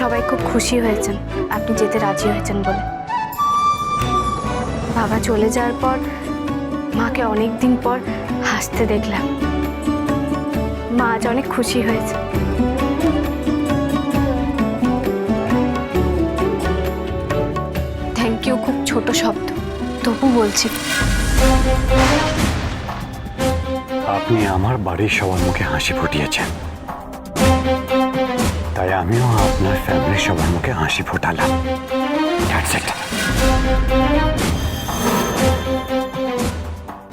সবাই খুব খুশি হয়েছেন আপনি যেতে রাজি হয়েছেন বলে। বাবা চলে যাওয়ার পর মাকে অনেক দিন পর হাসতে দেখলাম। মা আজ অনেক খুশি হয়েছে। থ্যাংক ইউ খুব ছোট শব্দ, তবু বলছি। আপনি আমার বাড়ির সবার মুখে হাসি ফুটিয়েছেন, তাই আমিও আপনার ফ্যামিলির সবার মুখে হাসি ফোটালাম।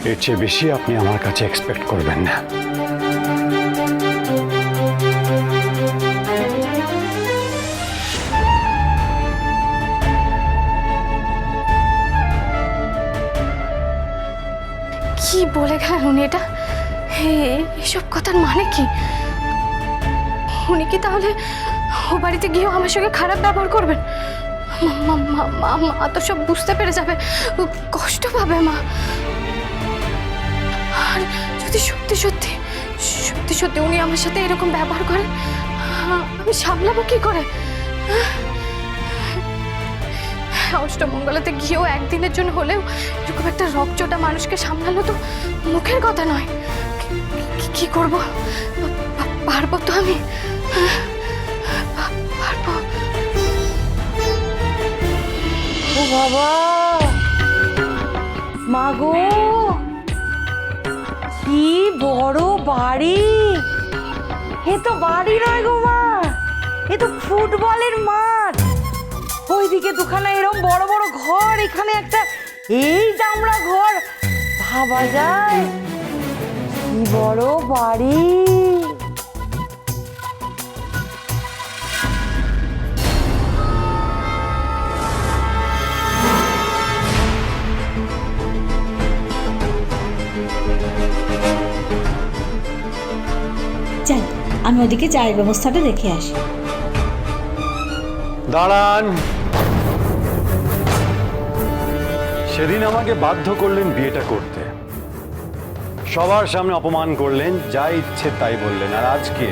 এর চেয়ে বেশি আপনি আমার কাছে এক্সপেক্ট করবেন না। কি বলে গেলেন উনি এটা? এসব কথার মানে কি? উনি কি তাহলে ও বাড়িতে গিয়েও আমার সঙ্গে খারাপ ব্যবহার করবেন? মা তো সব বুঝতে পেরে যাবে, কষ্ট পাবে মা। আর যদি সত্যি সত্যি সত্যি সত্যি উনি আমার সাথে এরকম ব্যবহার করেন, আমি সামলাবো কি করে? অষ্টমঙ্গলাতে গিয়েও একদিনের জন্য হলেও এরকম একটা রকচটা মানুষকে সামলানো তো মুখের কথা নয়। কি করব? পারবো তো আমি? পারবো। ও বাবা, মা গো, কি বড় বাড়ি! এ তো বাড়ি নয় গো মা, এ তো ফুটবলের মাঠ। ওইদিকে দুখানা এরকম বড় বড় ঘর, এখানে একটা এই জামড়া ঘর। ভাবা যায় কি বড় বাড়ি! যাই, আমি ওদিকে চায়ের ব্যবস্থাটা দেখে আসি। দাঁড়ান। সেদিন আমাকে বাধ্য করলেন বিয়েটা করতে, সবার সামনে অপমান করলেন, যা ইচ্ছে তাই বললেন, আর আজকে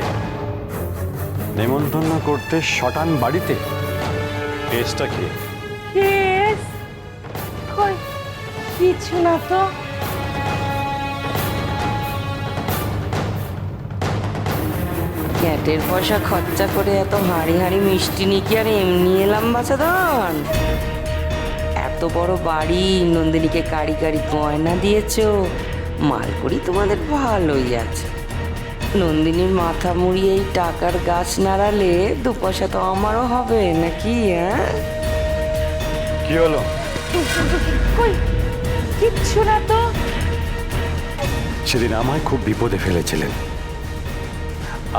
নেমন্তন্ন করতে শটান বাড়িতে। কেসটা কি? কেস? কই, কিছু না তো। ক্যাটের পয়সা খরচা করে এত হাঁড়ি হাঁড়ি মিষ্টি নিয়ে কি আর এমনি এলাম বাছাধন? এত বড় বাড়ি, নন্দিনীকে কাড়ি কাড়ি গয়না দিয়েছো, মালকড়ি তোমাদের ভালোই আছে। নন্দিনীর মাথা মুড়িয়ে এই টাকার গাছ নাড়ালে দু পয়সা তো আমারও হবে নাকি? হ্যাঁ, কি হলো? কই, কিচ্ছু না তো। সেদিন আমায় খুব বিপদে ফেলেছিলেন।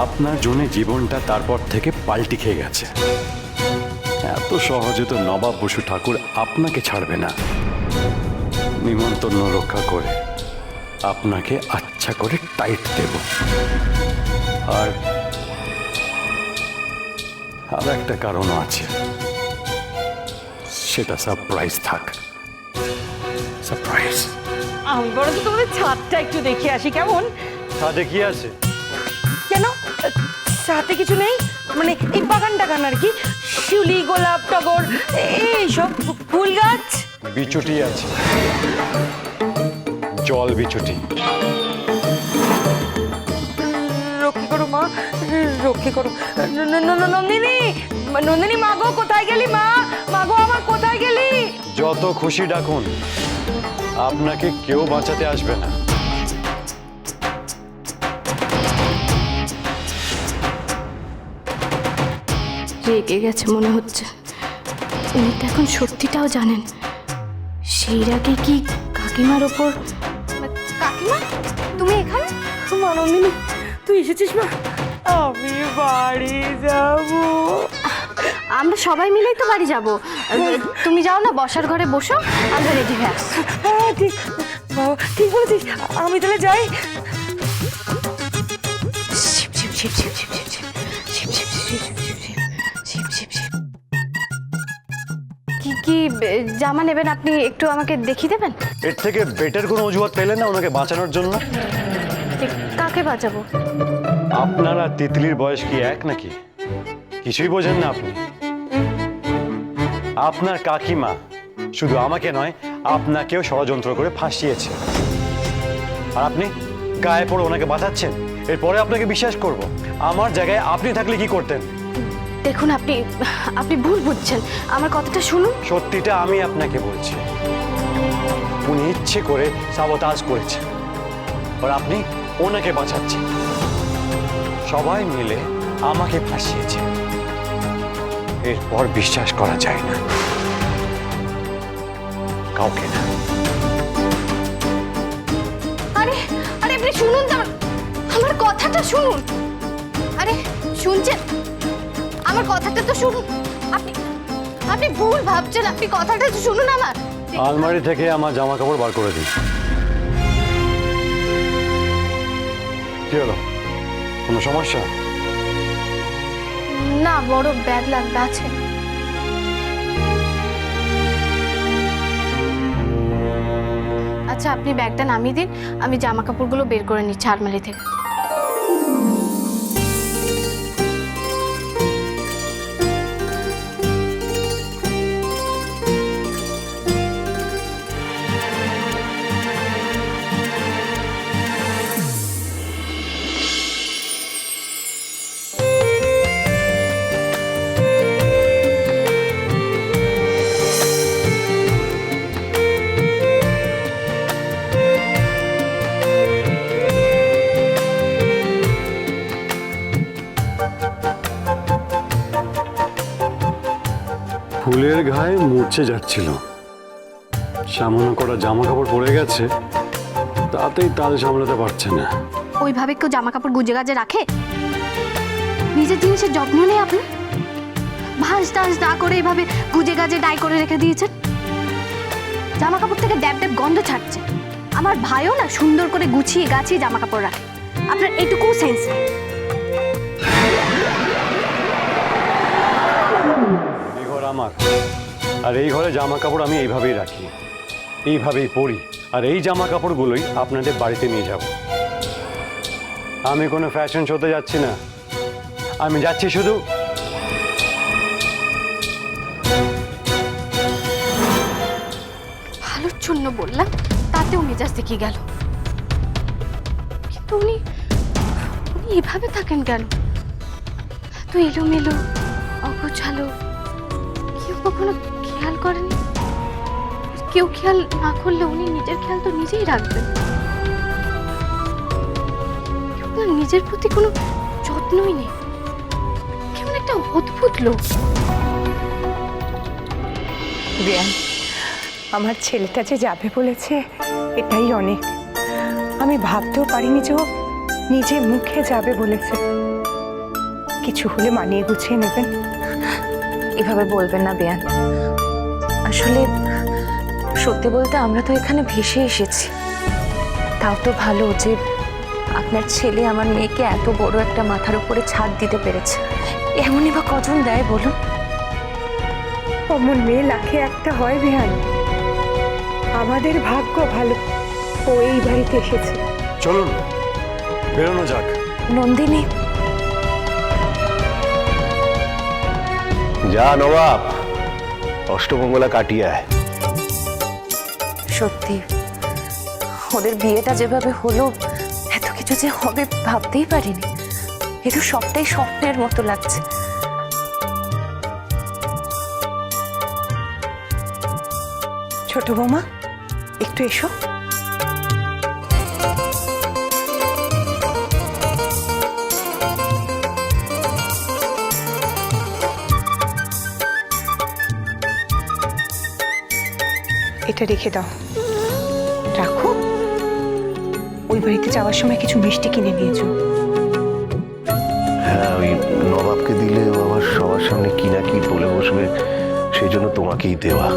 আপনার জন্য জীবনটা তারপর থেকে পাল্টি খেয়ে গেছে। এত সহজে তো নবাব বসু ঠাকুর আপনাকে ছাড়বে না। নিমন্ত্রণ রক্ষা করে আপনাকে আচ্ছা করে টাইট দেব। আর একটা কারণও আছে, সেটা সারপ্রাইজ থাক। সারপ্রাইজ। আমি বরং তোমাদের ছাদটা একটু দেখে আসি, কেমন? ছাদে কি আছে? কেন, সাথে কিছু নেই? মানে এই বাগান টাগান আর কি, শিউলি, গোলাপ, টগর, এইসব ফুল গাছ। বিচুটি আছে, জল বিচুটি। রক্ষে করো মা, রক্ষে করো। নন্দিনী, নন্দিনী, মা গো, কোথায় গেলি মা? মা গো আমার, কোথায় গেলি? যত খুশি ডাকুন, আপনাকে কেউ বাঁচাতে আসবে না। রেগে গেছে মনে হচ্ছে। উনি তো এখন সত্যিটাও জানেন। সেই রাগে কি কাকিমার ওপর। কাকিমা, তুমি এখানে? মা নন্দিনী, তুই এসেছিস মা? আমি বাড়ি যাব। আমরা সবাই মিলেই তো বাড়ি যাব। তুমি যাও না, বসার ঘরে বসো, আমরা রেডি হয়ে আসছি। হ্যাঁ ঠিক, বাবা ঠিক বলেছিস। আমি তাহলে যাই। শিব শিব শিব শিব শিব শিব শিব শিব শিব শিব শিব শিব শিব শিব শিব। কি কি জামা নেবেন আপনি একটু আমাকে দেখিয়ে দেবেন? এর থেকে বেটার কোনো অজুহাত পেলেন না ওনাকে বাঁচানোর জন্য? কাকে বাঁচাবো? আপনারা তিতলির বয়স কি এক নাকি? কিছুই বোঝেন না আপনি। আপনার কাকিমা শুধু আমাকে নয়, আপনাকেও ষড়যন্ত্র করে ফাঁসিয়েছে, আর আপনি গায়ে পড়ে ওনাকে বাঁচাচ্ছেন। এরপরে আপনাকে বিশ্বাস করব? আমার জায়গায় আপনি থাকলে কি করতেন? দেখুন, আপনি আপনি ভুল বুঝছেন, আমার কথাটা শুনুন। সত্যিটা আমি আপনাকে বলছি, উনি ইচ্ছে করে সাবোতাজ করেছেন, আর আপনি ওনাকে বাঁচাচ্ছেন। সবাই মিলে আমাকে ফাঁসিয়েছে, এরপর বিশ্বাস করা যায় না, কাউকে না। আরে আরে আপনি শুনুন তো, আমার কথাটা শুনুন। আরে শুনছেন? আমার কথাটা তো শুনুন। আপনি আপনি ভুল ভাবছেন, আপনি কথাটা তো শুনুন আমার। আলমারি থেকে আমার জামা কাপড় বার করে দিন। কি হলো, কোনো সমস্যা? না, বড় ব্যাগ লাগবে আছে। আচ্ছা, আপনি ব্যাগটা নামিয়ে দিন, আমি জামা কাপড়গুলো বের করে নিচ্ছি আলমারি থেকে। ফুলের গায়ে মূর্ছে যাচ্ছিল, সামান্য করা জামা কাপড় পরে গেছে, তাতেই তাল সামলাতে পারছে না। ওইভাবে কেউ জামা কাপড় গুজে গাজে রাখে? নিজের জিনিসের যত্ন নেই আপনি, ভাঁজ টাঁজ না করে এভাবে গুজে গাজে ডাই করে রেখে দিয়েছেন। জামা কাপড় থেকে ড্যাব ড্যাব গন্ধ ছাড়ছে। আমার ভাইও না সুন্দর করে গুছিয়ে গাছিয়ে জামা কাপড় রাখে, আপনার এটুকু সেন্স নেই। এই ঘর আমার, আর এই ঘরে জামা কাপড় আমি এইভাবেই রাখি, এইভাবেই পরি, আর এই জামা কাপড়গুলোই আপনাদের বাড়িতে নিয়ে যাব। আমি কোনো ফ্যাশন শোতে যাচ্ছি না, আমি যাচ্ছি শুধু ভালোর জন্য বললাম, তাতেও মেজাজ দেখে গেল। কিন্তু উনি উনি এভাবে থাকেন কেন? এত এলোমেলো অগোছালো, কেউ কখনো খেয়াল করেনি? কেউ খেয়াল না করলে উনি নিজের খেয়াল তো নিজেই রাখবেন। আপনার নিজের প্রতি কোনো যত্নই নেই, কেমন একটা অদ্ভুত লোক। বেয়ান, আমার ছেলেটা যে যাবে বলেছে এটাই অনেক। আমি ভাবতেও পারিনি যে ও নিজে মুখে যাবে বলেছে। কিছু হলে মানিয়ে গুছিয়ে নেবেন। এভাবে বলবেন না বেয়ান, আসলে সত্যি বলতে আমরা তো এখানে ভেসে এসেছি। তাও তো ভালো যে আপনার ছেলে আমার মেয়েকে এত বড় একটা মাথার উপরে ছাদ দিতে পেরেছে। এমনই বা কজন দেয় বলুন? অমন মেয়ে লাখে একটা হয় বেয়ান। আমাদের ভাগ্য ভালো, ও এই বাড়িতে এসেছে। চলুন বেরোনো যাক। নন্দিনী, যা নবাব, অষ্টমঙ্গলা কাটিয়ে আয়। সত্যি ওদের বিয়েটা যেভাবে হলো, এত কিছু যে হবে ভাবতেই পারিনি। এ তো সবটাই স্বপ্নের মতো লাগছে। ছোট বৌমা, একটু এসো। এটা রেখে দাও, রাখো। ওই বাড়িতে যাওয়ার সময় কিছু মিষ্টি কিনে নিয়েছো। হ্যাঁ, ওই নবাবকে দিলে ও আবার সবার সামনে কি না কি বলে বসবে, সেই জন্য তোমাকেই দেওয়া।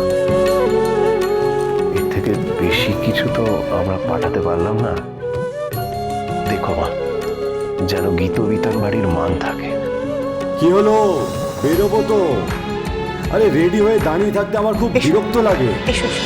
এর থেকে বেশি কিছু তো আমরা পাঠাতে পারলাম না। দেখো মা, যেন গীত বিতান বাড়ির মান থাকে। কি হলো, বেরোবো তো? আরে রেডি হয়ে দাঁড়িয়ে থাকতে আমার খুব বিরক্ত লাগে। এসো এসো।